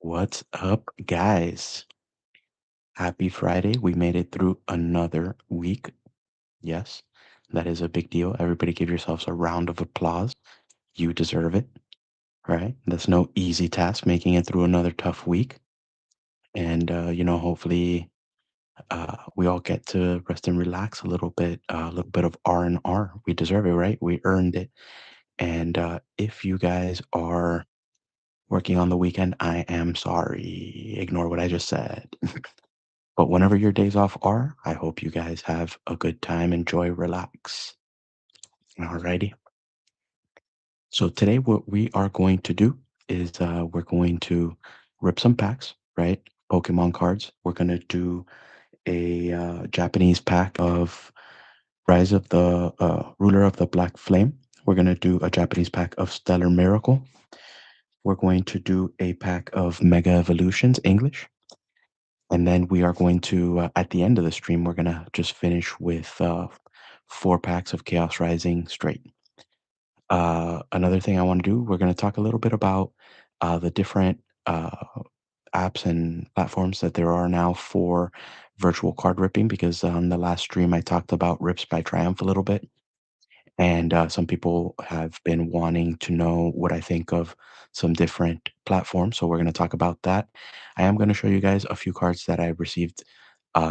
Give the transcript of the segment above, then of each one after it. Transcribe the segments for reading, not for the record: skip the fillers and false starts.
What's up, guys? Happy Friday. We made it through another week. Yes, that is a big deal. Everybody give yourselves a round of applause. You deserve it, right? That's no easy task making it through another tough week. And, hopefully we all get to rest and relax a little bit of R&R. We deserve it, right? We earned it. And if you guys are working on the weekend, I am sorry. Ignore what I just said. But whenever your days off are, I hope you guys have a good time, enjoy, relax. Alrighty. So today, what we are going to do is we're going to rip some packs, right? Pokemon cards. We're going to do a Japanese pack of Rise of the Ruler of the Black Flame. We're going to do a Japanese pack of Stellar Miracle. We're going to do a pack of Mega Evolutions English. And then we are going to, at the end of the stream, we're going to just finish with 4 packs of Chaos Rising straight. Another thing I want to do, we're going to talk a little bit about the different apps and platforms that there are now for virtual card ripping, because on the last stream I talked about Rips by Triumph a little bit. And some people have been wanting to know what I think of some different platforms. So we're going to talk about that. I am going to show you guys a few cards that I received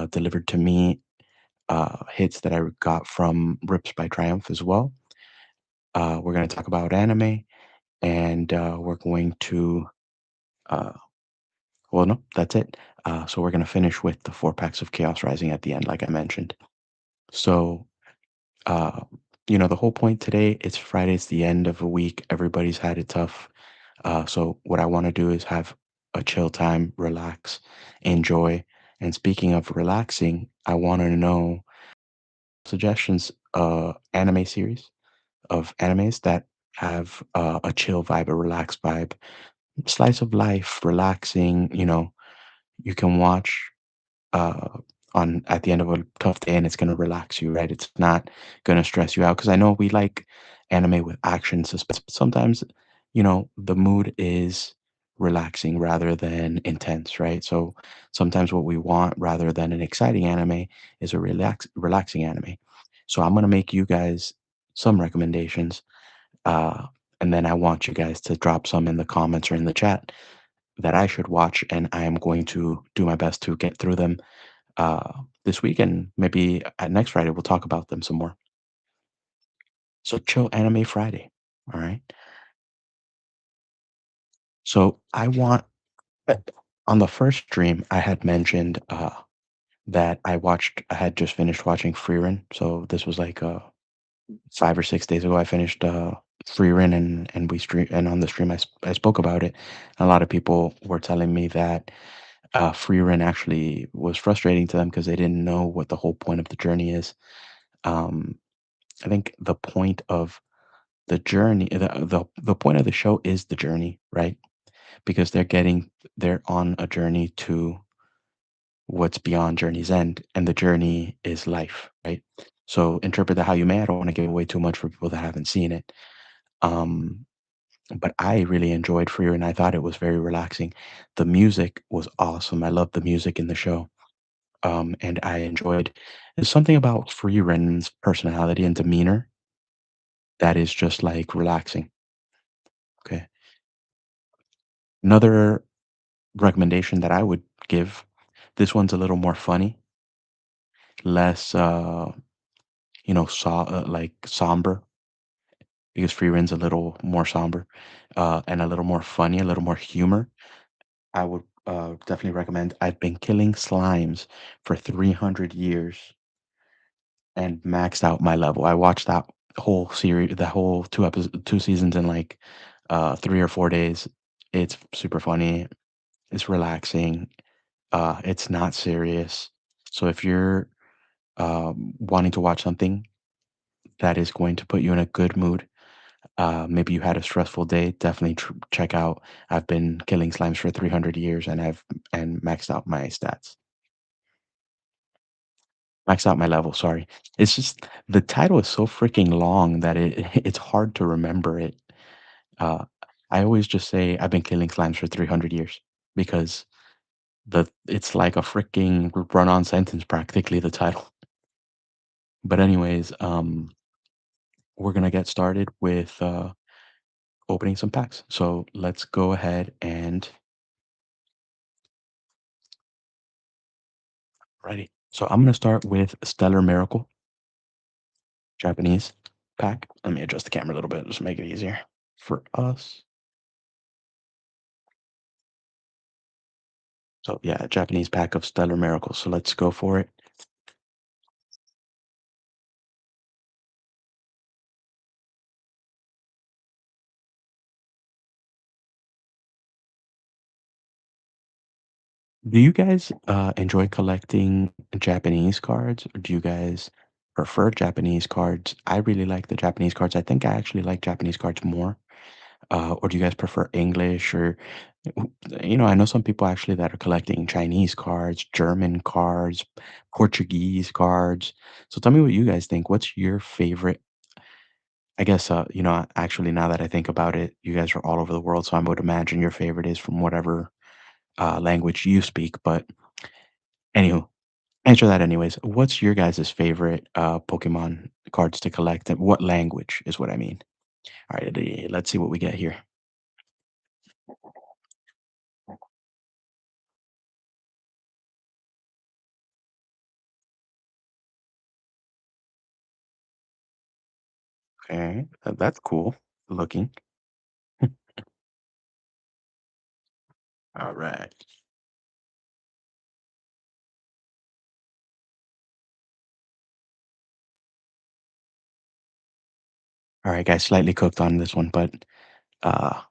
delivered to me, hits that I got from Rips by Triumph as well. We're going to talk about anime, and we're going to, uh, well, no, that's it. So we're going to finish with the 4 packs of Chaos Rising at the end, like I mentioned. So Uh, the whole point today, it's Friday, it's the end of a week. Everybody's had it tough. So what I want to do is have a chill time, relax, enjoy. And speaking of relaxing, I want to know suggestions, anime series of animes that have a chill vibe, a relaxed vibe, slice of life, relaxing. You can watch uh, on at the end of a tough day, and it's gonna relax you, right? It's not gonna stress you out. Because I know we like anime with action, suspense, but sometimes, the mood is relaxing rather than intense, right? So sometimes what we want rather than an exciting anime is a relaxing anime. So I'm gonna make you guys some recommendations, uh, and then I want you guys to drop some in the comments or in the chat that I should watch, and I am going to do my best to get through them this week, and maybe at next Friday we'll talk about them some more. So chill anime Friday. All right. So uh, on the first stream I had mentioned that I had just finished watching Freerun. So this was like 5 or 6 days ago. I finished Freerun, and we stream, and on the stream I spoke about it. A lot of people were telling me that Freerun actually was frustrating to them because they didn't know what the whole point of the journey is. Um, I think the point of the journey, the point of the show is the journey, right? Because they're on a journey to what's beyond journey's end, and the journey is life, right? So interpret that how you may. I don't want to give away too much for people that haven't seen it. Um, but I really enjoyed Freer, and I thought it was very relaxing. The music was awesome. I loved the music in the show. And I enjoyed there's something about Freeren's personality and demeanor that is just like relaxing. Okay. Another recommendation that I would give, this one's a little more funny, less like somber, because Freeren's a little more somber, and a little more funny, a little more humor. I would definitely recommend. I've been killing slimes for 300 years and maxed out my level. I watched that whole series, the whole 2 seasons in like 3 or 4 days. It's super funny. It's relaxing. It's not serious. So if you're wanting to watch something that is going to put you in a good mood, maybe you had a stressful day, definitely check out. I've been killing slimes for 300 years, and I've and maxed out my stats, maxed out my level. Sorry, it's just the title is so freaking long that it's hard to remember it. Uh, I always just say I've been killing slimes for 300 years. because it's like a freaking run-on sentence, practically the title. But anyways, we're gonna get started with opening some packs. So let's go ahead and ready. So I'm gonna start with Stellar Miracle, Japanese pack. Let me adjust the camera a little bit, just make it easier for us. So yeah, a Japanese pack of Stellar Miracle. So let's go for it. Do you guys enjoy collecting Japanese cards? Or do you guys prefer Japanese cards? I really like the Japanese cards. I think I actually like Japanese cards more. Or do you guys prefer English? Or, I know some people actually that are collecting Chinese cards, German cards, Portuguese cards. So tell me what you guys think. What's your favorite? I guess, actually, now that I think about it, you guys are all over the world. So I would imagine your favorite is from whatever language you speak. But anywho, answer that anyways. What's your guys' favorite Pokemon cards to collect? And what language is what I mean? All right, let's see what we get here. Okay, that's cool looking. All right. All right, guys, slightly cooked on this one, but uh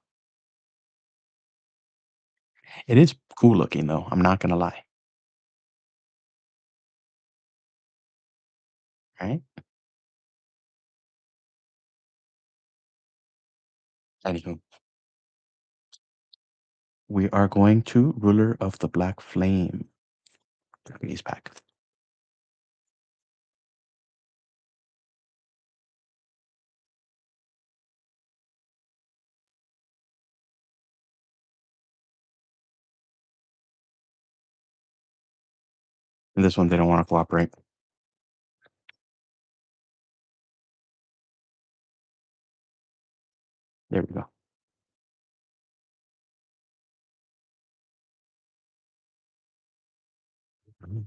it is cool looking though. I'm not gonna lie. Right? Anywho, we are going to Ruler of the Black Flame. Japanese pack. And this one they don't want to cooperate. There we go. Mhm.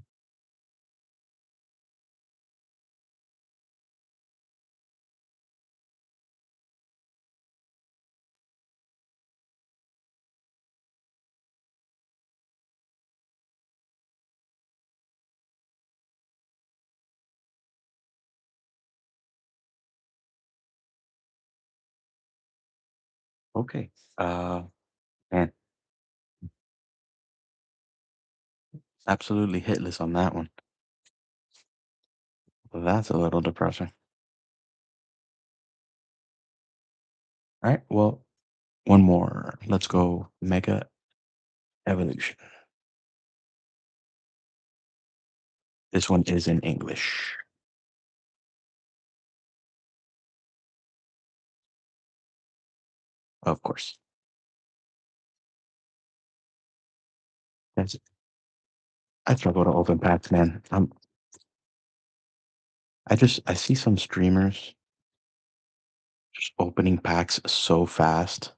Okay. Man, absolutely hitless on that one. That's a little depressing. All right. Well, one more. Let's go Mega Evolution. This one is in English, of course. That's I struggle to open packs, man. I see some streamers just opening packs so fast,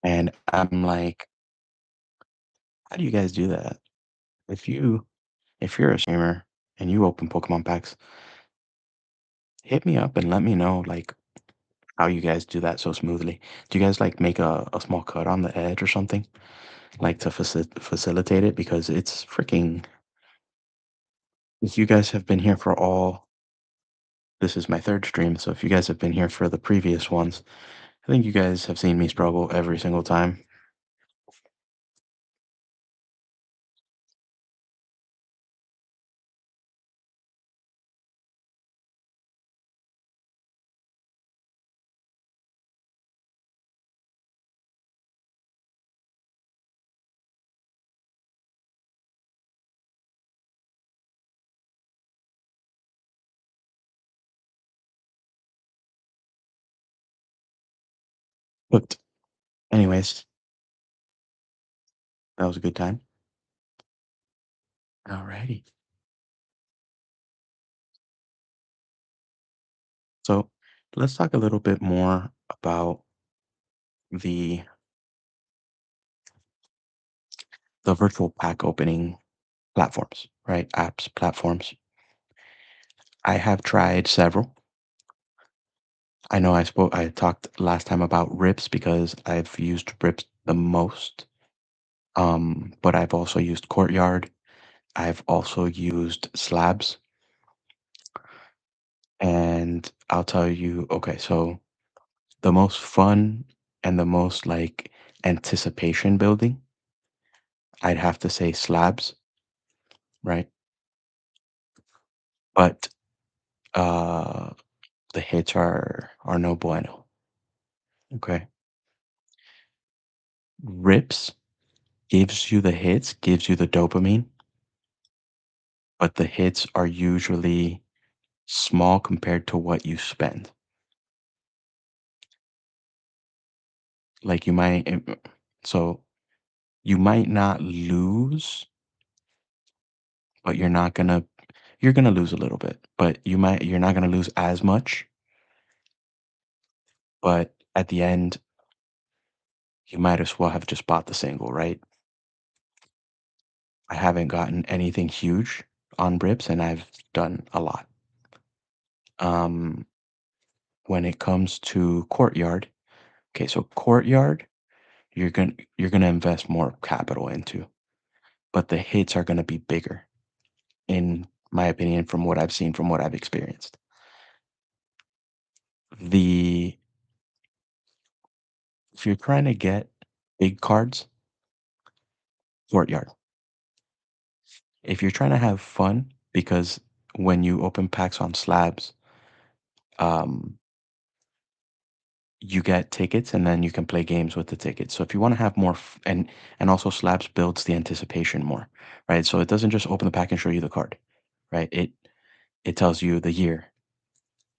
and I'm like, how do you guys do that? If you if you're a streamer and you open Pokemon packs, hit me up and let me know like how you guys do that so smoothly. Do you guys like make a small cut on the edge or something like to facilitate it? Because it's freaking. If you guys have been here for all, this is my third stream, so if you guys have been here for the previous ones, I think you guys have seen me struggle every single time. Hooked. Anyways, that was a good time. Alrighty. So let's talk a little bit more about the the virtual pack opening platforms, right? Apps, platforms. I have tried several. I know I talked last time about Rips because I've used Rips the most. But I've also used Courtyard. I've also used Slabs. And I'll tell you, okay, so the most fun and the most like anticipation building, I'd have to say Slabs, right? But uh the hits are no bueno. Okay. Rips gives you the hits, gives you the dopamine, but the hits are usually small compared to what you spend. Like you might, so you might not lose, but you're gonna lose a little bit, but you're not gonna lose as much. But at the end, you might as well have just bought the single, right? I haven't gotten anything huge on Rips, and I've done a lot. Um, when it comes to Courtyard, okay, so Courtyard, you're gonna invest more capital into, but the hits are gonna be bigger, in my opinion, from what I've seen, from what I've experienced. The If you're trying to get big cards, Courtyard. If you're trying to have fun, because when you open packs on Slabs, um, you get tickets and then you can play games with the tickets. So if you want to have more, and also Slabs builds the anticipation more, right? So it doesn't just open the pack and show you the card, right? It tells you the year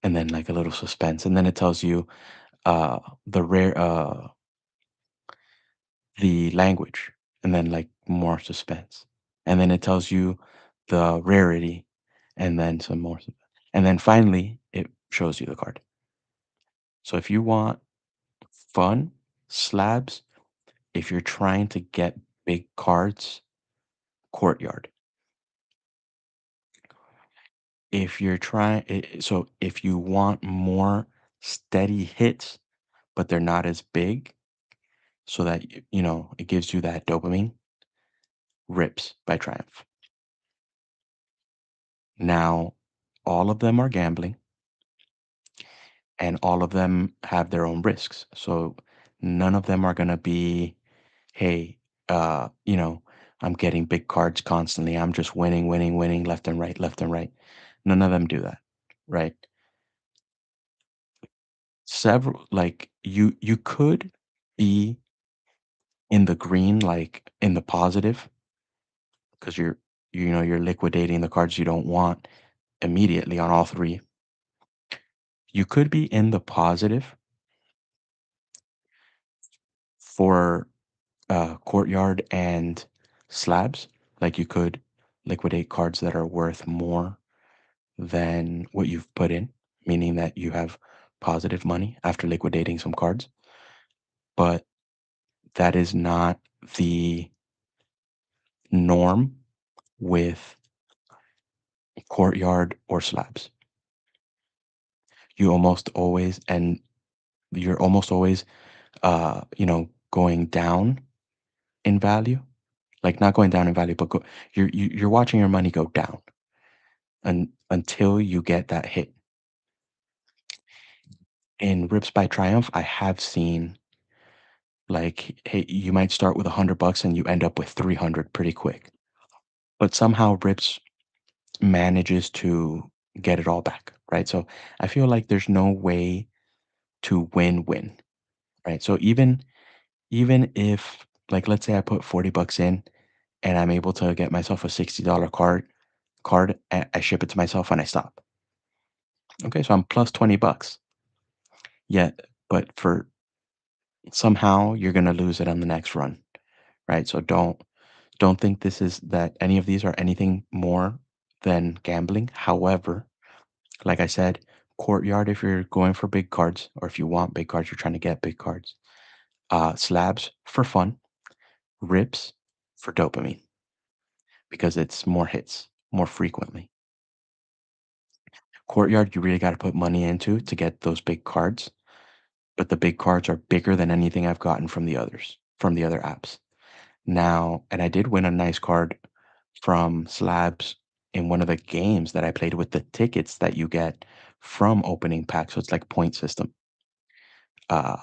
and then like a little suspense, and then it tells you uh the rare the language, and then like more suspense, and then it tells you the rarity, and then some more, and then finally it shows you the card. So if you want fun, Slabs. If you're trying to get big cards, Courtyard. If you're so if you want more steady hits, but they're not as big, so that it gives you that dopamine. Rips by Triumph. Now, all of them are gambling, and all of them have their own risks. So none of them are gonna be, hey, I'm getting big cards constantly. I'm just winning, winning, winning left and right, left and right. None of them do that, right? Several, like, you could be in the green, like in the positive, because you're liquidating the cards you don't want immediately on all three. You could be in the positive for Courtyard and Slabs. Like you could liquidate cards that are worth more than what you've put in, meaning that you have positive money after liquidating some cards. But that is not the norm with Courtyard or Slabs. You almost always, and you're almost always, going down in value. Like not going down in value, but you're watching your money go down until you get that hit. In Rips by Triumph, I have seen like, hey, you might start with $100 and you end up with 300 pretty quick. But somehow Rips manages to get it all back, right? So I feel like there's no way to win-win, right? So even if, like, let's say I put $40 in and I'm able to get myself a $60 card, I ship it to myself and I stop. Okay, so I'm plus $20. Yet, but for somehow you're gonna lose it on the next run, right? So don't think this is that any of these are anything more than gambling. However, like I said, courtyard if you're going for big cards, or if you want big cards, you're trying to get big cards. Slabs for fun, rips for dopamine because it's more hits more frequently. Courtyard, you really got to put money into to get those big cards, but the big cards are bigger than anything I've gotten from the other apps. Now, and I did win a nice card from Slabs in one of the games that I played with the tickets that you get from opening packs. So it's like point system. Uh,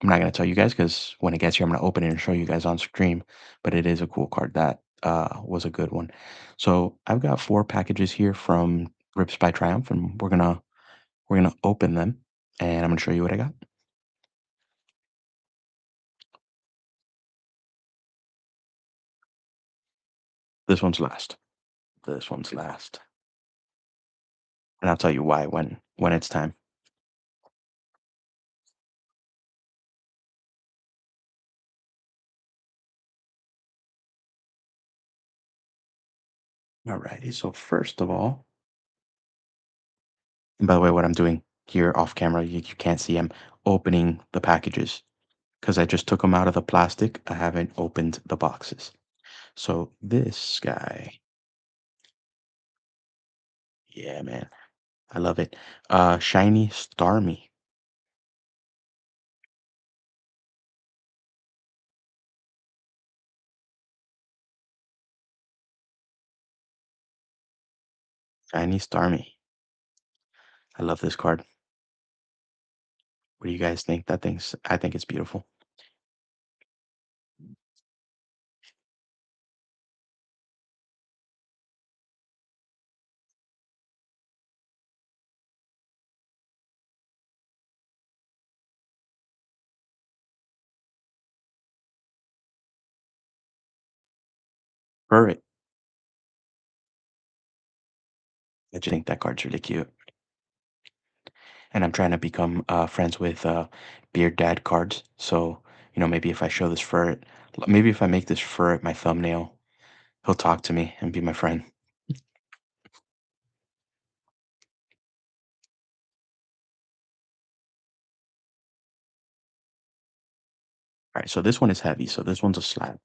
I'm not gonna tell you guys because when it gets here, I'm gonna open it and show you guys on stream. But it is a cool card. That was a good one. So I've got 4 packages here from Rips by Triumph, and we're gonna open them, and I'm gonna show you what I got. This one's last. This one's last, and I'll tell you why when it's time. Alrighty. So first of all, and by the way, what I'm doing here off camera, you can't see. I'm opening the packages because I just took them out of the plastic. I haven't opened the boxes. So this guy, yeah, man, I love it. Shiny Starmie, Shiny Starmie. I love this card. What do you guys think? I think it's beautiful. Furret. I just think that card's really cute. And I'm trying to become friends with Beard Dad cards. So, maybe if I show this Furret, maybe if I make this Furret my thumbnail, he'll talk to me and be my friend. All right, so this one is heavy. So this one's a slab.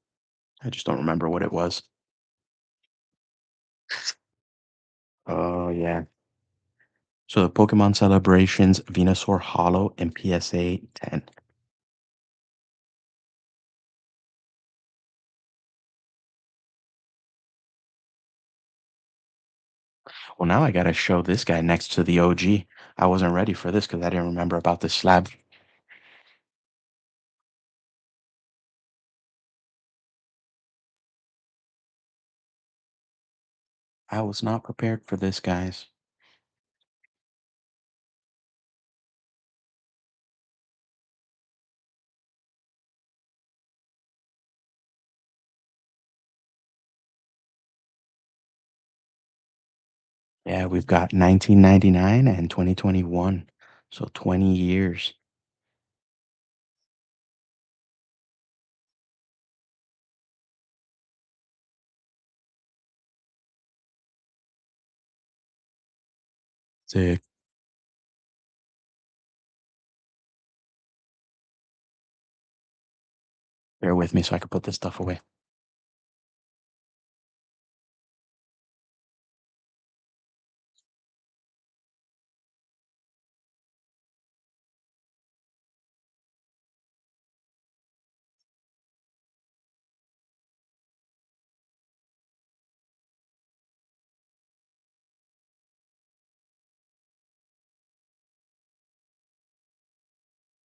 I just don't remember what it was. Oh, yeah. So the Pokemon Celebrations Venusaur Hollow and PSA 10. Well, now I gotta show this guy next to the OG. I wasn't ready for this because I didn't remember about this slab. I was not prepared for this, guys. Yeah, we've got 1999 and 2021. So 20 years. Sick. Bear with me so I can put this stuff away.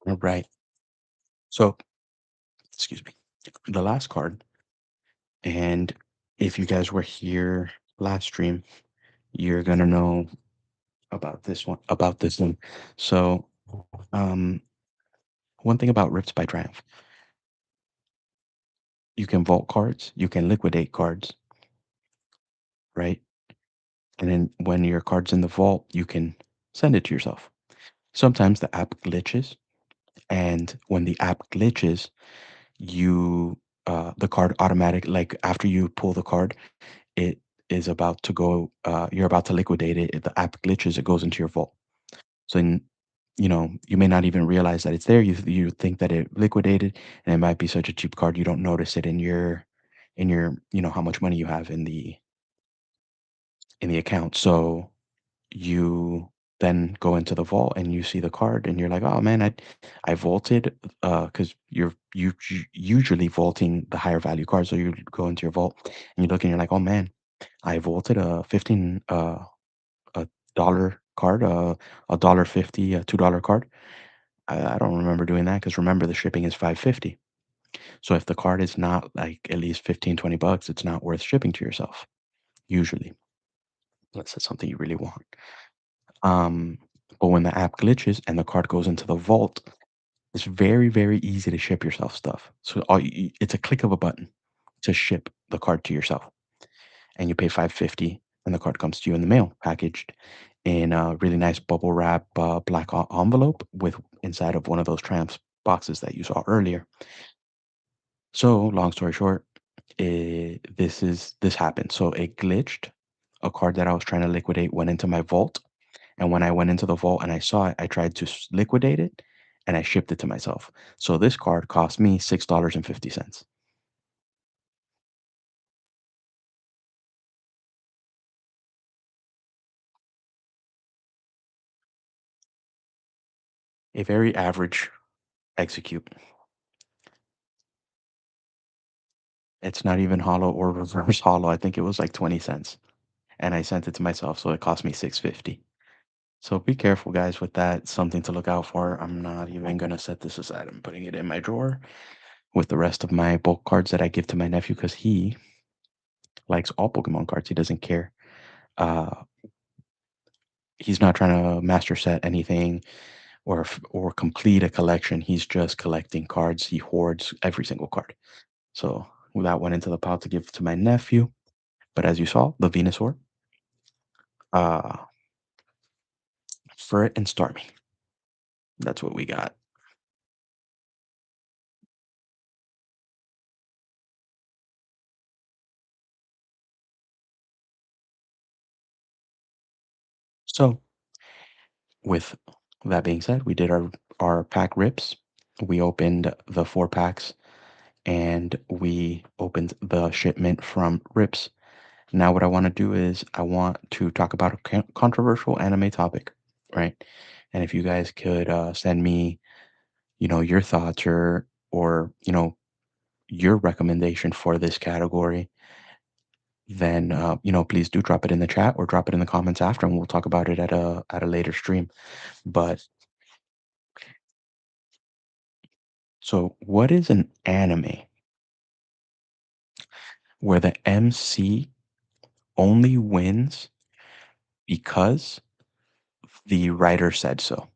All right. So, excuse me. The last card, and if you guys were here last stream, you're gonna know about this one. About this one. So, um, one thing about Rips by Triumph, you can vault cards, you can liquidate cards, right? And then when your card's in the vault, you can send it to yourself. Sometimes the app glitches And when the app glitches, the card automatic, like after you pull the card, it is about to go, you're about to liquidate it. If the app glitches, it goes into your vault. So then, you may not even realize that it's there. You think that it liquidated, and it might be such a cheap card you don't notice it in your how much money you have in the account. So you then go into the vault and you see the card and you're like, oh man, I vaulted, because usually vaulting the higher value cards. So you go into your vault and you look and you're like, oh man, I vaulted a dollar card, a dollar 50, a $2 card. I don't remember doing that because remember the shipping is 550. So if the card is not like at least 15, $20, it's not worth shipping to yourself, usually, unless it's something you really want. Um, but when the app glitches and the card goes into the vault, it's very, very easy to ship yourself stuff. So it's a click of a button to ship the card to yourself, and you pay 550, and the card comes to you in the mail, packaged in a really nice bubble wrap black envelope with inside of one of those tramps boxes that you saw earlier. So long story short, this happened. So it glitched. A card that I was trying to liquidate went into my vault. And when I went into the vault and I saw it, I tried to liquidate it and I shipped it to myself. So this card cost me $6.50. A very average execute. It's not even hollow or reverse hollow. I think it was like 20 cents. And I sent it to myself, so it cost me 6.50. So be careful, guys, with that. Something to look out for. I'm not even gonna set this aside. I'm putting it in my drawer with the rest of my bulk cards that I give to my nephew because he likes all Pokemon cards. He doesn't care. Uh, he's not trying to master set anything or complete a collection. He's just collecting cards. He hoards every single card. So that went into the pile to give to my nephew. But as you saw, the Venusaur, uh, Furret and Starmie. That's what we got. So with that being said, we did our pack rips. We opened the 4 packs and we opened the shipment from rips. Now, what I want to do is I want to talk about a controversial anime topic, right? And if you guys could send me, your thoughts or your recommendation for this category, then please do drop it in the chat or drop it in the comments after, and we'll talk about it at a later stream. But so, what is an anime where the MC only wins because the writer said so?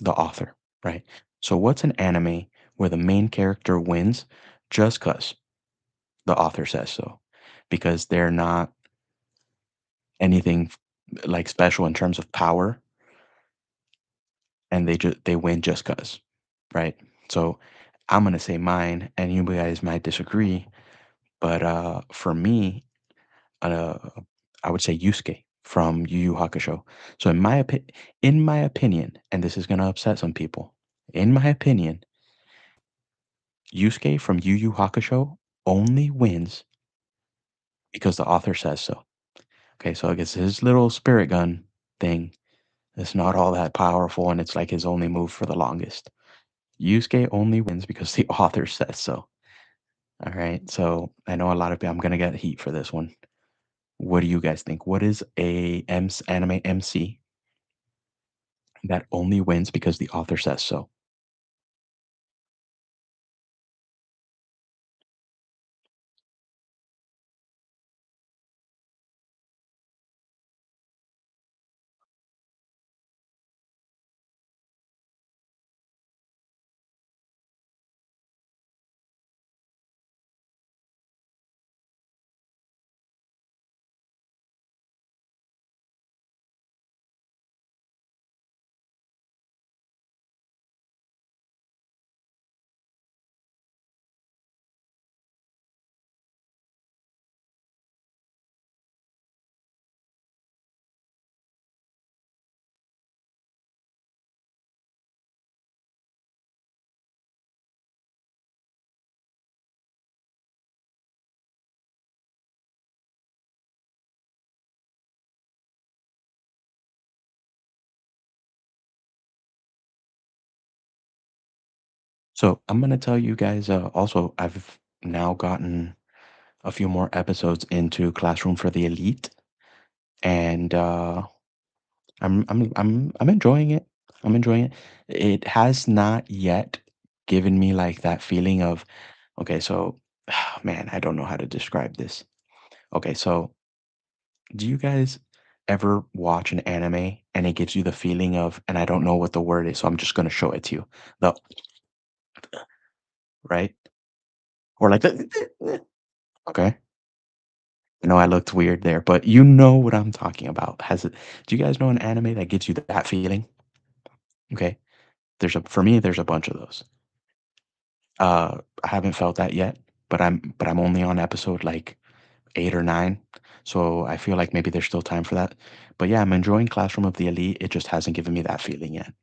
The author, right? So what's an anime where the main character wins just because the author says so? Because they're not anything like special in terms of power, and they win just because, right? So I'm gonna say mine, and you guys might disagree, but for me, uh, I would say Yusuke from Yu Yu Hakusho. So in my opinion, and this is gonna upset some people, in my opinion, Yusuke from Yu Yu Hakusho only wins because the author says so. Okay, so I guess his little spirit gun thing is not all that powerful, and it's like his only move for the longest. Yusuke only wins because the author says so. All right, so I know a lot of people. I'm gonna get heat for this one. What do you guys think? What is anime MC that only wins because the author says so? So I'm gonna tell you guys. Also, I've now gotten a few more episodes into Classroom for the Elite, and I'm enjoying it. I'm enjoying it. It has not yet given me like that feeling of okay. So, man, I don't know how to describe this. Okay, so do you guys ever watch an anime and it gives you the feeling of, and I don't know what the word is, so I'm just gonna show it to you. The right or like the okay. I know I looked weird there, but you know what I'm talking about. Has it do you guys know an anime that gives you that feeling? Okay. For me, there's a bunch of those. I haven't felt that yet, but I'm only on episode like 8 or 9. So I feel like maybe there's still time for that. But yeah, I'm enjoying Classroom of the Elite. It just hasn't given me that feeling yet.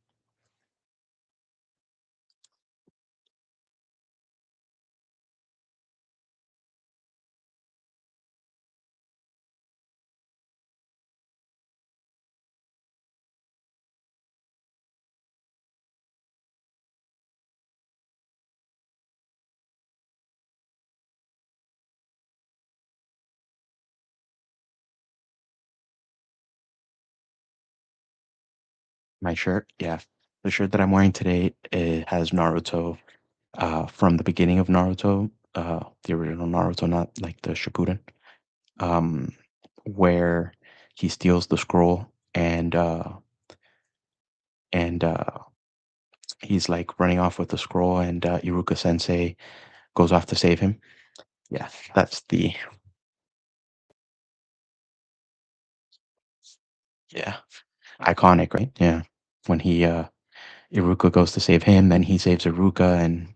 My shirt, yeah. The shirt that I'm wearing today, it has Naruto from the beginning of Naruto, the original Naruto, not like the Shippuden. um, where he steals the scroll and he's like running off with the scroll, and Iruka Sensei goes off to save him. Yeah, that's the yeah iconic, right? Yeah, when he Iruka goes to save him, then he saves Iruka, and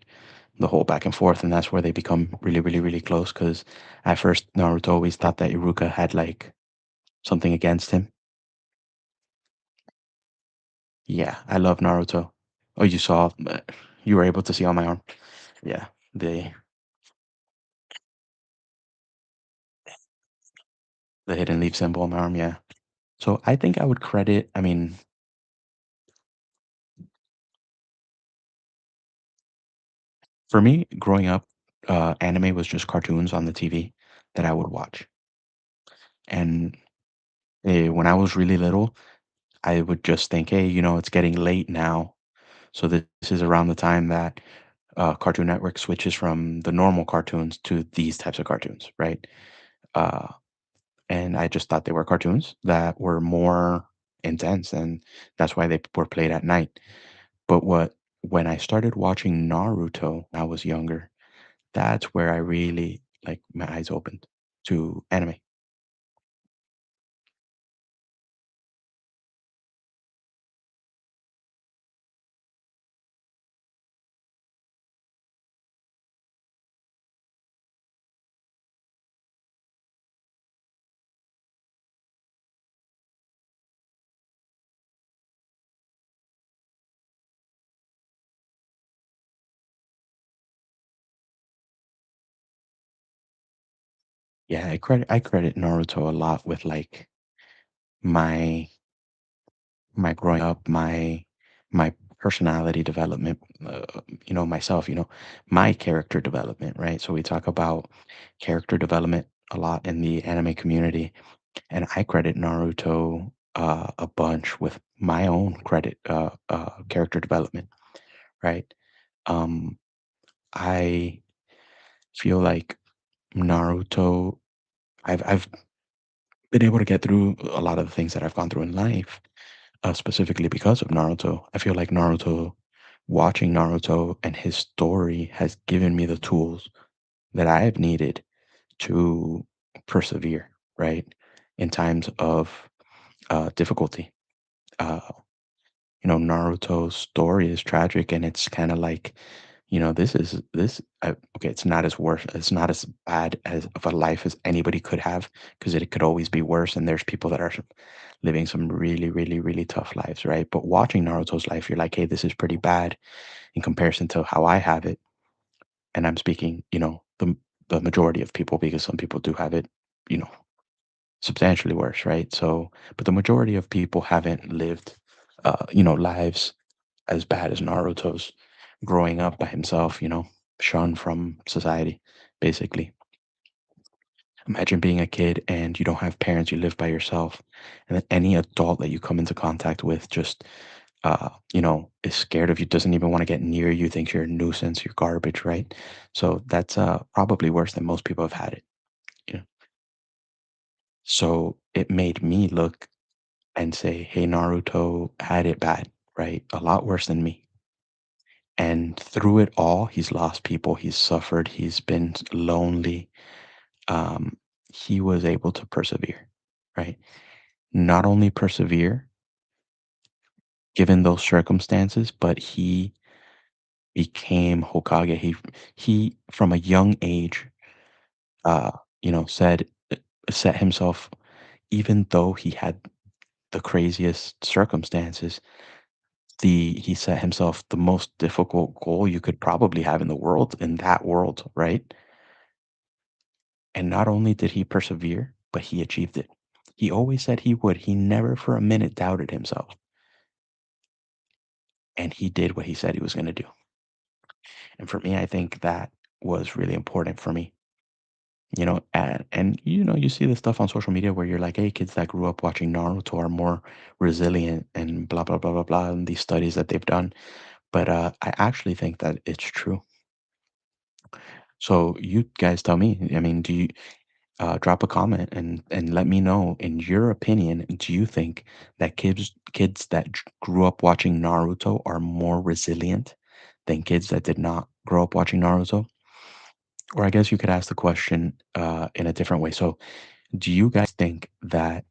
the whole back and forth, and that's where they become really, really, really close. Because at first Naruto always thought that Iruka had like something against him. Yeah, I love Naruto. Oh, you were able to see on my arm. Yeah, the hidden leaf symbol on my arm. Yeah. So I think I would credit. I mean, for me, growing up, anime was just cartoons on the TV that I would watch. And when I was really little, I would just think, hey, it's getting late now. So this is around the time that Cartoon Network switches from the normal cartoons to these types of cartoons, right? Uh, and I just thought they were cartoons that were more intense, and that's why they were played at night. But when I started watching Naruto when I was younger, that's where I really like my eyes opened to anime. Yeah, I credit Naruto a lot with like my my growing up, my personality development, myself, my character development, right? So we talk about character development a lot in the anime community, and I credit Naruto a bunch with my own character development, right? Um, I feel like Naruto. I've been able to get through a lot of the things that I've gone through in life, specifically because of Naruto. I feel like watching Naruto and his story has given me the tools that I have needed to persevere, right? In times of difficulty. Uh, Naruto's story is tragic, and it's kind of like, okay, it's not as worse, it's not as bad as of a life as anybody could have, because it could always be worse, and there's people that are living some really, really, really tough lives, right? But watching Naruto's life, you're like, hey, this is pretty bad in comparison to how I have it. And I'm speaking, the majority of people, because some people do have it, you know, substantially worse, right? So, but the majority of people haven't lived, lives as bad as Naruto's. growing up by himself, shunned from society, basically. Imagine being a kid and you don't have parents, you live by yourself, and then any adult that you come into contact with just, is scared of you, doesn't even want to get near you, thinks you're a nuisance, you're garbage, right? So that's probably worse than most people have had it. You know? So it made me look and say, hey, Naruto had it bad, right? A lot worse than me. And through it all, he's lost people, he's suffered, he's been lonely. Um, he was able to persevere, right? Not only persevere given those circumstances, but he became Hokage. He from a young age, uh, said set himself, even though he had the craziest circumstances, he set himself the most difficult goal you could probably have in that world, right? And not only did he persevere, but he achieved it. He always said he would. He never for a minute doubted himself. And he did what he said he was going to do. And for me, I think that was really important for me. You see this stuff on social media where you're like, hey, kids that grew up watching Naruto are more resilient and blah blah blah blah blah, and these studies that they've done. But I actually think that it's true. So you guys tell me. I mean, do you drop a comment and let me know, in your opinion, do you think that kids that grew up watching Naruto are more resilient than kids that did not grow up watching Naruto? Or I guess you could ask the question in a different way. So, do you guys think that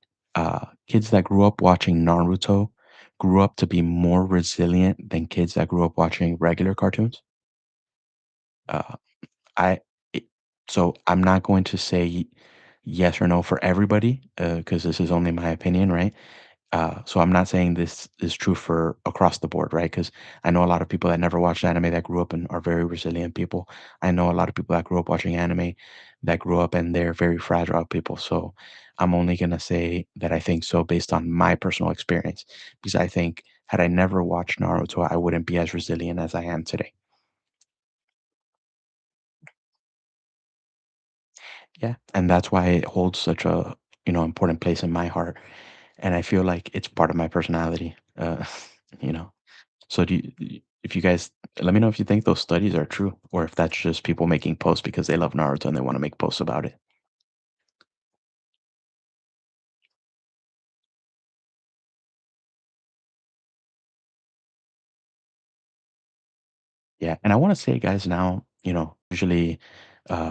kids that grew up watching Naruto grew up to be more resilient than kids that grew up watching regular cartoons? Uh, I it so I'm not going to say yes or no for everybody, because this is only my opinion, right? So I'm not saying this is true for across the board, right? Because I know a lot of people that never watched anime that grew up and are very resilient people. I know a lot of people that grew up watching anime that grew up and they're very fragile people. So I'm only gonna say that I think so based on my personal experience, because I think had I never watched Naruto, I wouldn't be as resilient as I am today. Yeah, and that's why it holds such a important place in my heart, and I feel like it's part of my personality. You know. So if you guys let me know if you think those studies are true, or if that's just people making posts because they love Naruto and they want to make posts about it. Yeah, and I want to say, guys, now usually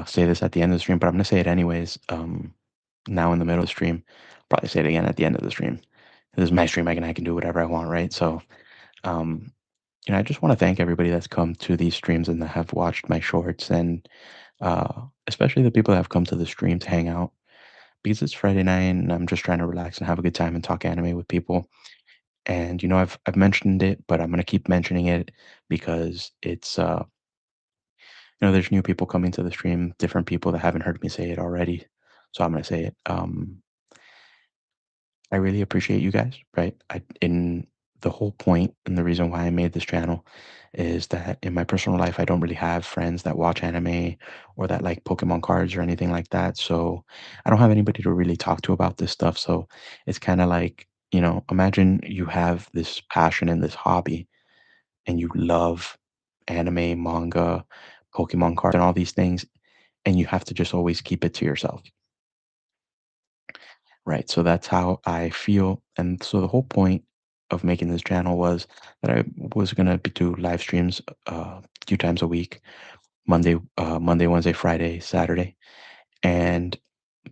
say this at the end of the stream, but I'm gonna say it anyways. Now in the middle of the stream, probably say it again at the end of the stream. This is my stream. I can do whatever I want, right? So um, I just want to thank everybody that's come to these streams and that have watched my shorts, and especially the people that have come to the stream to hang out, because it's Friday night and I'm just trying to relax and have a good time and talk anime with people. And I've mentioned it, but I'm gonna keep mentioning it because it's there's new people coming to the stream, different people that haven't heard me say it already. So I'm gonna say it. I really appreciate you guys, right? In the whole point and the reason why I made this channel is that in my personal life, I don't really have friends that watch anime or that like Pokemon cards or anything like that. So I don't have anybody to really talk to about this stuff. So it's kind of like, imagine you have this passion and this hobby and you love anime, manga, Pokemon cards, and all these things, and you have to just always keep it to yourself. Right. So that's how I feel. And so the whole point of making this channel was that I was gonna do live streams a few times a week, Monday, Wednesday, Friday, Saturday, and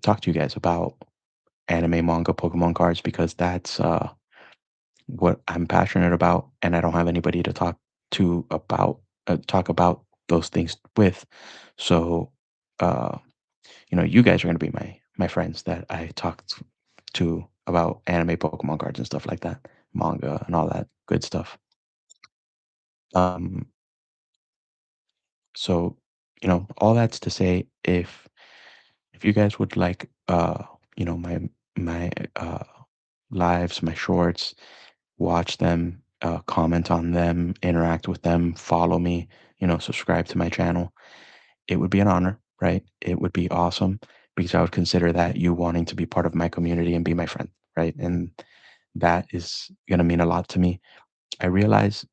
talk to you guys about anime, manga, Pokemon cards, because that's what I'm passionate about, and I don't have anybody to talk about those things with. So uh, you guys are gonna be my friends that I talked to about anime, Pokemon cards, and stuff like that, manga, and all that good stuff. Um, so all that's to say, if you guys would like, my lives, my shorts, watch them. comment on them, interact with them, follow me, subscribe to my channel, it would be an honor, right? It would be awesome because I would consider that you wanting to be part of my community and be my friend, right? And that is going to mean a lot to me. I realize,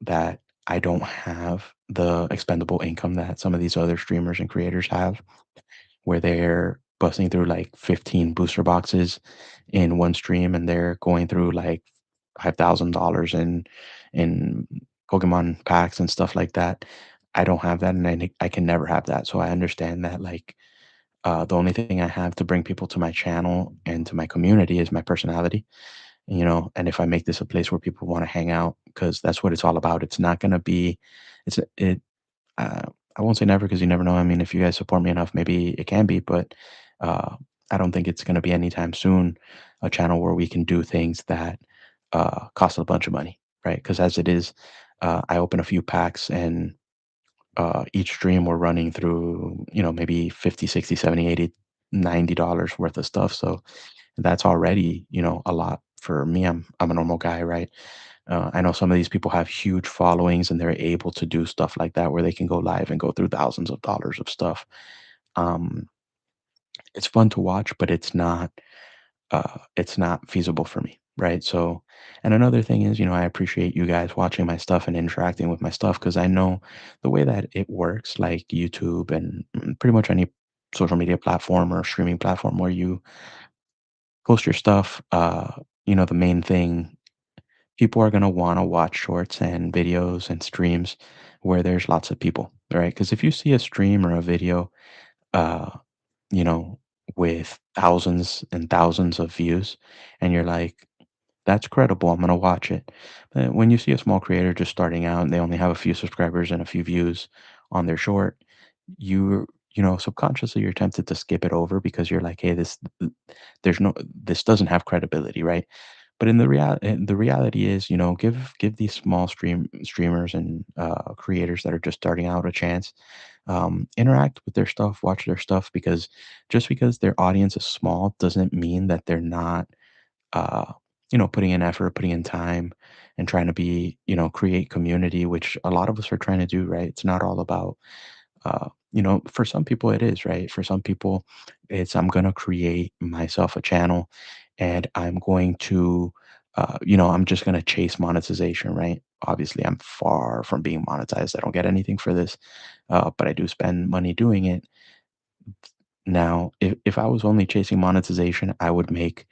that I don't have the expendable income that some of these other streamers and creators have, where they're busting through like 15 booster boxes in one stream and they're going through like $5,000 in Pokemon packs and stuff like that. I don't have that and I can never have that. So I understand that like the only thing I have to bring people to my channel and to my community is my personality, and if I make this a place where people want to hang out, because that's what it's all about. It's not going to be, it, uh, I won't say never because you never know. I mean, if you guys support me enough, maybe it can be, but uh, I don't think it's going to be anytime soon a channel where we can do things that cost a bunch of money, right? Because as it is, I open a few packs and each stream we're running through, maybe 50, 60, 70, 80, $90 worth of stuff. So that's already, a lot for me. I'm a normal guy, right? I know some of these people have huge followings and they're able to do stuff like that where they can go live and go through thousands of dollars of stuff. Um, it's fun to watch, but it's not feasible for me, right? So, and another thing is, I appreciate you guys watching my stuff and interacting with my stuff because I know the way that it works, like YouTube and pretty much any social media platform or streaming platform where you post your stuff. The main thing, people are going to want to watch shorts and videos and streams where there's lots of people, right? Because if you see a stream or a video, uh, you know, with thousands and thousands of views, and you're like, that's credible. I'm gonna watch it. But when you see a small creator just starting out and they only have a few subscribers and a few views on their short, subconsciously you're tempted to skip it over because you're like, hey, this doesn't have credibility, right? But the reality is, give these small streamers and creators that are just starting out a chance. Interact with their stuff, watch their stuff, because just because their audience is small doesn't mean that they're not uh, putting in effort, putting in time, and trying to create community, which a lot of us are trying to do, right? It's not all about, for some people it is, right? For some people, it's I'm going to create myself a channel and I'm going to, I'm just going to chase monetization, right? Obviously, I'm far from being monetized. I don't get anything for this, but I do spend money doing it. Now, if I was only chasing monetization, I would make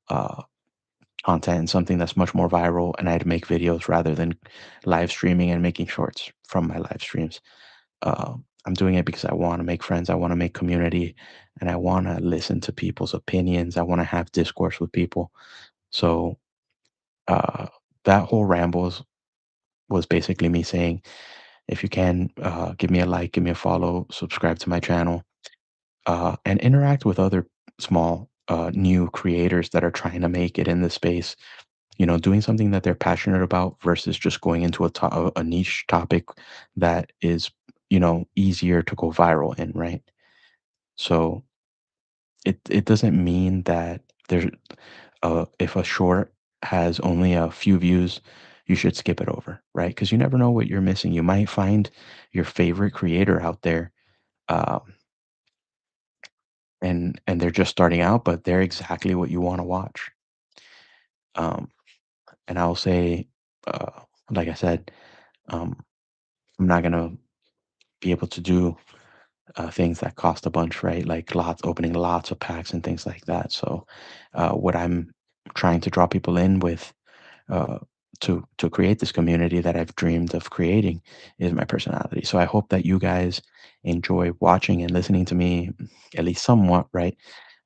uh, content and something that's much more viral, and I'd make videos rather than live streaming and making shorts from my live streams. I'm doing it because I want to make friends, I want to make community, and I want to listen to people's opinions. I want to have discourse with people. So uh, that whole rambles was basically me saying, if you can, give me a like, give me a follow, subscribe to my channel, and interact with other small new creators that are trying to make it in this space, doing something that they're passionate about versus just going into a niche topic that is, easier to go viral in, right? So it doesn't mean that there's if a short has only a few views, you should skip it over, right? Because you never know what you're missing. You might find your favorite creator out there, um, and they're just starting out, but they're exactly what you want to watch. Um, and I'll say, uh, like I said, um, I'm not gonna be able to do things that cost a bunch, right? Like opening lots of packs and things like that. So, what I'm trying to draw people in with uh, to create this community that I've dreamed of creating is my personality. So I hope that you guys enjoy watching and listening to me, at least somewhat, right?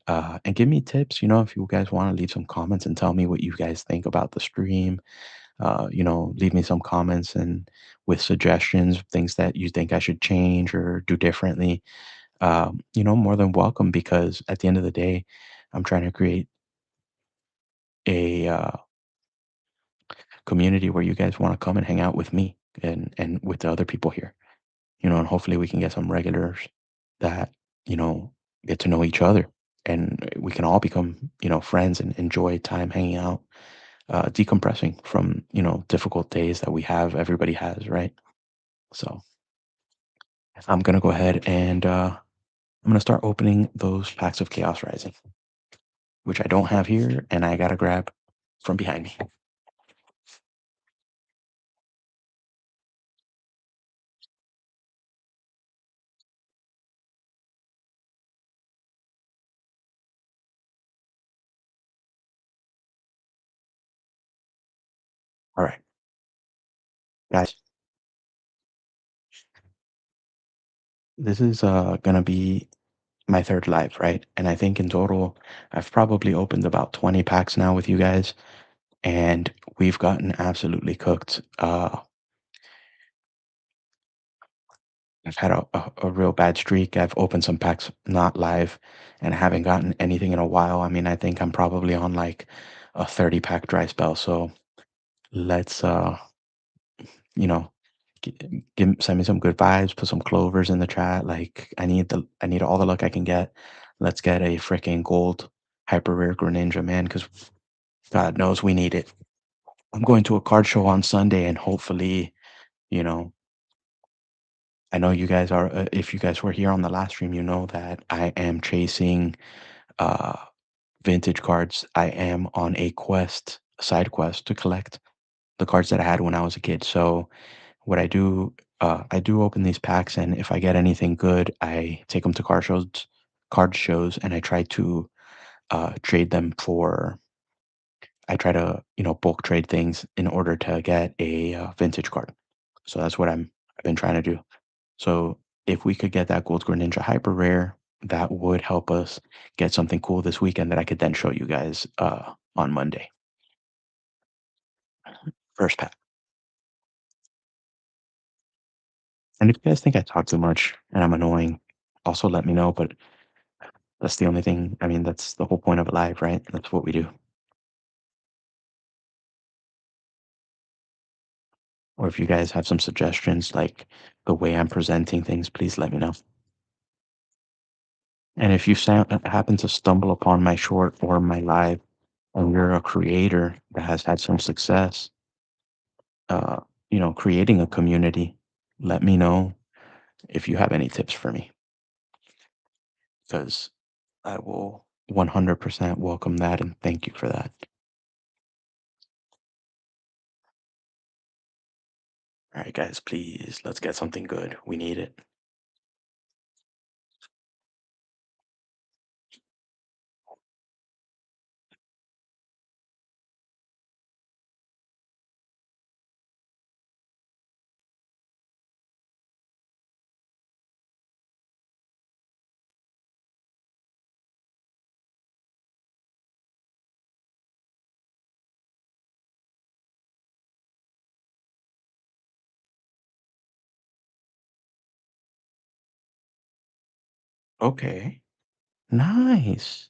And give me tips. If you guys want to leave some comments and tell me what you guys think about the stream, leave me some comments and with suggestions, things that you think I should change or do differently. More than welcome because at the end of the day, I'm trying to create a community where you guys want to come and hang out with me and with the other people here. And hopefully we can get some regulars that you know get to know each other and we can all become friends and enjoy time hanging out. decompressing from difficult days that we have. Everybody has, right? So I'm gonna go ahead and I'm gonna start opening those packs of Chaos Rising, which I don't have here, and I gotta grab from behind me. All right, guys, this is gonna be my third live, right? And I think in total, I've probably opened about 20 packs now with you guys, and we've gotten absolutely cooked. I've had a real bad streak. I've opened some packs not live and haven't gotten anything in a while. I mean, I think I'm probably on like a 30 pack dry spell. So let's, you know, send me some good vibes, put some clovers in the chat. Like I need all the luck I can get. Let's get a freaking gold hyper rare Greninja, man, because God knows we need it. I'm going to a card show on Sunday and hopefully, you know, I know you guys are, if you guys were here on the last stream, you know that I am chasing uh, vintage cards. I am on a quest, a side quest to collect the cards that I had when I was a kid. So what I do open these packs, and if I get anything good, I take them to card shows, and I try to trade them for. I try to bulk trade things in order to get a vintage card. So that's what I've been trying to do. So if we could get that Gold Greninja Hyper Rare, that would help us get something cool this weekend that I could then show you guys on Monday. First pack. And if you guys think I talk too much and I'm annoying, also let me know. But that's the only thing. I mean, that's the whole point of a live, right? That's what we do. Or if you guys have some suggestions, like the way I'm presenting things, please let me know. And if you happen to stumble upon my short or my live, and you're a creator that has had some success, uh, creating a community, let me know if you have any tips for me, because I will 100% welcome that and thank you for that. All right, guys, please let's get something good. We need it. Okay, nice.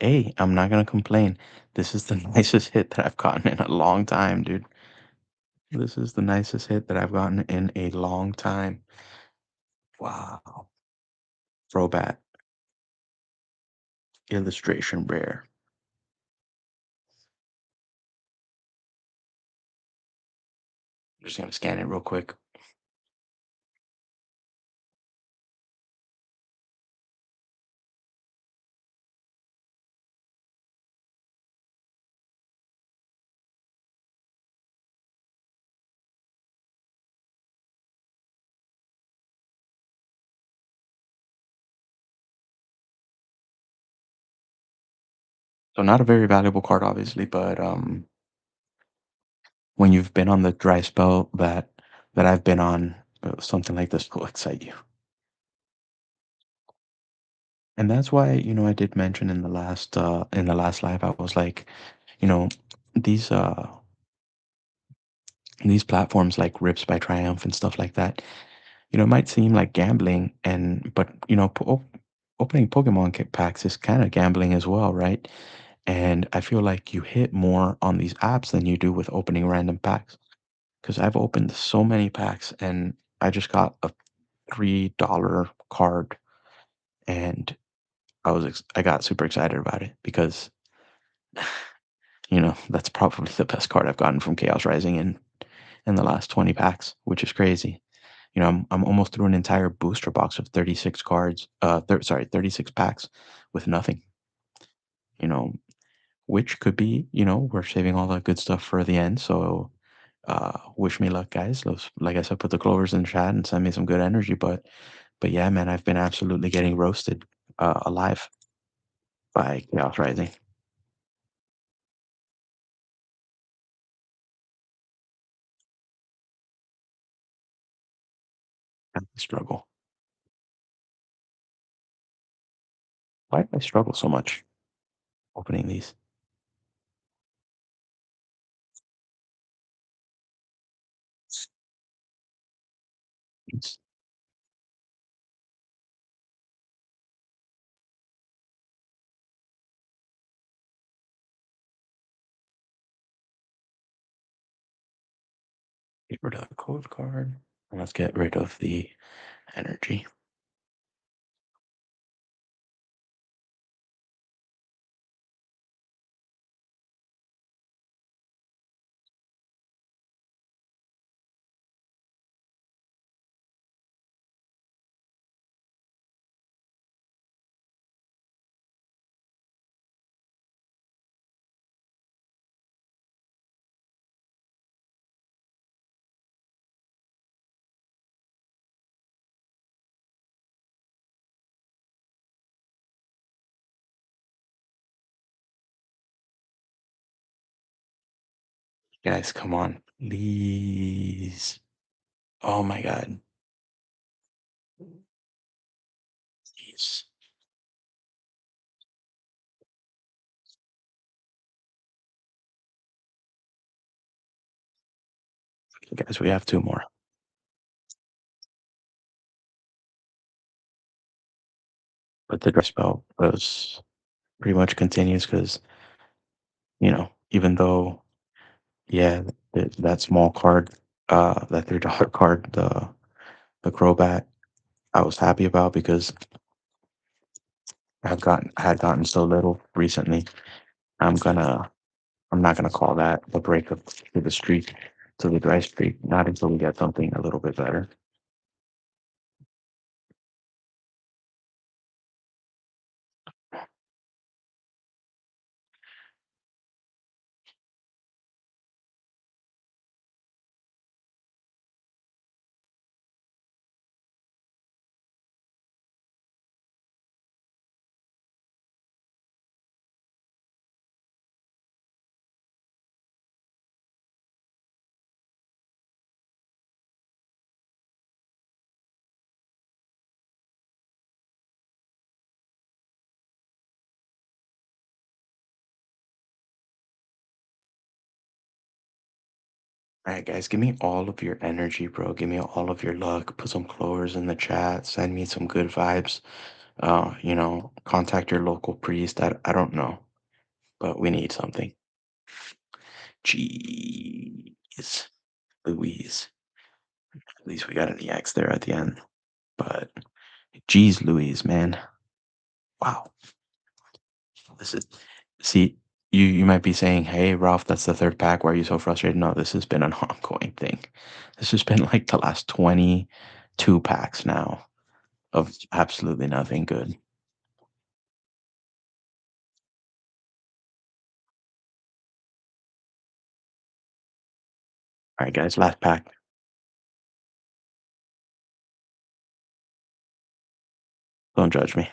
Hey, I'm not gonna complain. This is the nicest hit that I've gotten in a long time, dude. This is the nicest hit that I've gotten in a long time. Wow. Throwback illustration rare. I'm just gonna scan it real quick. So not a very valuable card, obviously, but when you've been on the dry spell that I've been on, something like this will excite you. And that's why, I did mention in the last live, I was like, you know, these uh these platforms like Rips by Triumph and stuff like that, it might seem like gambling but opening Pokemon packs is kind of gambling as well, right? And I feel like you hit more on these apps than you do with opening random packs. Because I've opened so many packs and I just got a $3 card and I got super excited about it because that's probably the best card I've gotten from Chaos Rising in the last 20 packs, which is crazy. I'm almost through an entire booster box of 36 cards, sorry, 36 packs with nothing, you know, which could be, we're saving all that good stuff for the end. So, wish me luck, guys. Like I said, put the clovers in the chat and send me some good energy. But yeah, man, I've been absolutely getting roasted, alive by Chaos Rising. That's the struggle. Why do I struggle so much opening these? Let's get rid of the code card. And let's get rid of the energy. Guys, come on. Please. Oh my God. Please. Guys, we have two more. But the dry spell was pretty much continues because, even though, yeah, that small card, that $3 card, the Crobat, I was happy about because I had gotten so little recently. I'm gonna I'm not gonna call that the breakup to the streak, to the dry streak, not until we get something a little bit better. All right, guys, give me all of your energy, bro. Give me all of your luck. Put some clovers in the chat. Send me some good vibes. Contact your local priest. I don't know, but we need something. Jeez, Louise. At least we got an EX there at the end. But geez, Louise, man. Wow. This is see, you might be saying, "Hey, Ralph, that's the third pack. Why are you so frustrated?" No, this has been an ongoing thing. This has been like the last 22 packs now of absolutely nothing good. All right, guys, last pack. Don't judge me.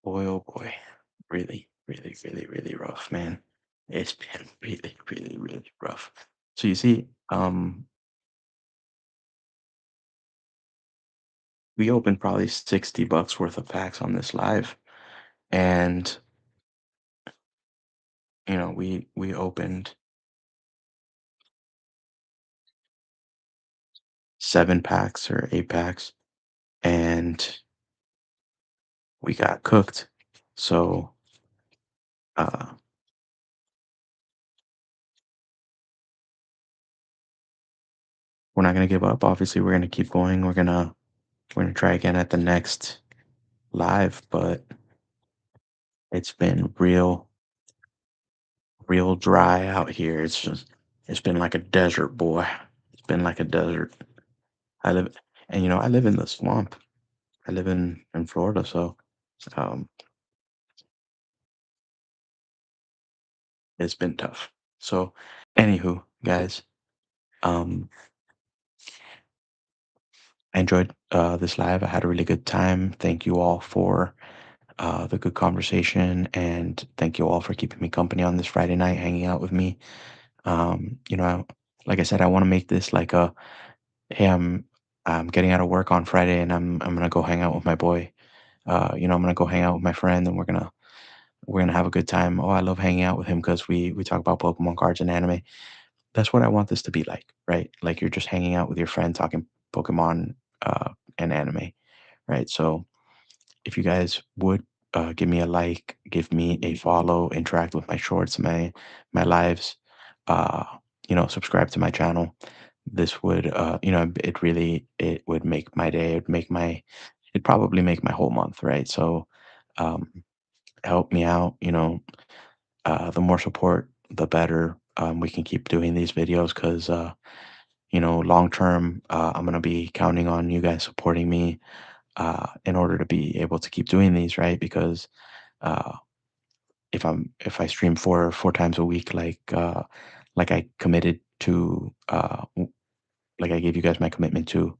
Boy, oh boy. Really, really, really, really rough, man. It's been really, really, really rough. So you see, we opened probably $60 worth of packs on this live. And, we opened 7 packs or 8 packs and we got cooked. So uh we're not gonna give up. Obviously, we're gonna keep going. We're gonna try again at the next live, but it's been real dry out here. It's been like a desert, boy. It's been like a desert. I live and I live in the swamp. I live in Florida, so um it's been tough. So anywho, guys, um I enjoyed this live. I had a really good time. Thank you all for the good conversation, and thank you all for keeping me company on this Friday night, hanging out with me. Like I said, I want to make this like a hey, I'm getting out of work on Friday, and I'm gonna go hang out with my boy. I'm gonna go hang out with my friend, and we're gonna have a good time. Oh, I love hanging out with him because we talk about Pokemon cards and anime. That's what I want this to be like, right? Like you're just hanging out with your friend talking Pokemon and anime, right? So if you guys would give me a like, give me a follow, interact with my shorts, my lives, uh, subscribe to my channel. This would, it would make my day. It'd probably make my whole month, right? So, um, help me out. The more support, the better. We can keep doing these videos because, long term, I'm gonna be counting on you guys supporting me in order to be able to keep doing these, right? Because uh, if I stream four times a week, like I committed to, like I gave you guys my commitment to,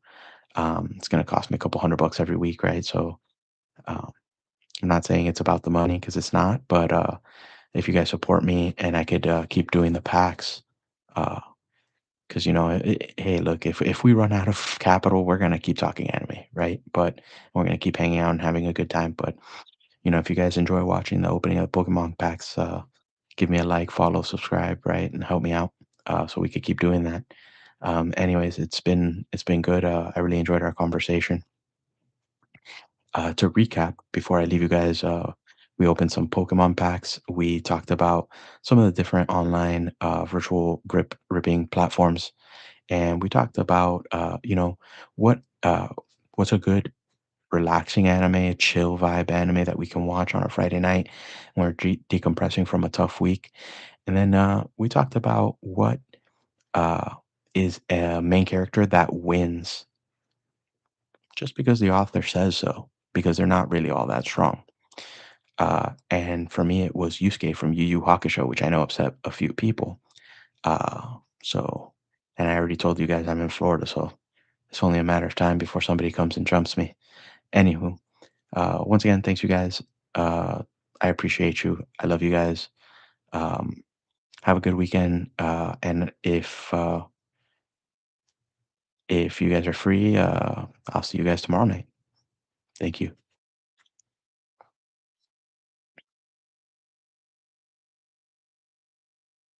it's gonna cost me a couple $100 every week, right? So um, I'm not saying it's about the money because it's not, but if you guys support me and I could keep doing the packs. Because hey, look, if we run out of capital, we're gonna keep talking anime, right? But we're gonna keep hanging out and having a good time. But if you guys enjoy watching the opening of Pokemon packs, give me a like, follow, subscribe, right, and help me out so we could keep doing that. Anyways, it's been good. I really enjoyed our conversation. To recap, before I leave you guys, we opened some Pokemon packs. We talked about some of the different online virtual grip ripping platforms, and we talked about what what's a good relaxing anime, chill vibe anime that we can watch on a Friday night when we're decompressing from a tough week. And then we talked about what uh, is a main character that wins just because the author says so, because they're not really all that strong. And for me, it was Yusuke from Yu Yu Hakusho, which I know upset a few people. Uh, so, and I already told you guys I'm in Florida, so it's only a matter of time before somebody comes and jumps me. Anywho, once again, thanks you guys. I appreciate you. I love you guys. Um, have a good weekend. And if you guys are free, I'll see you guys tomorrow night. Thank you.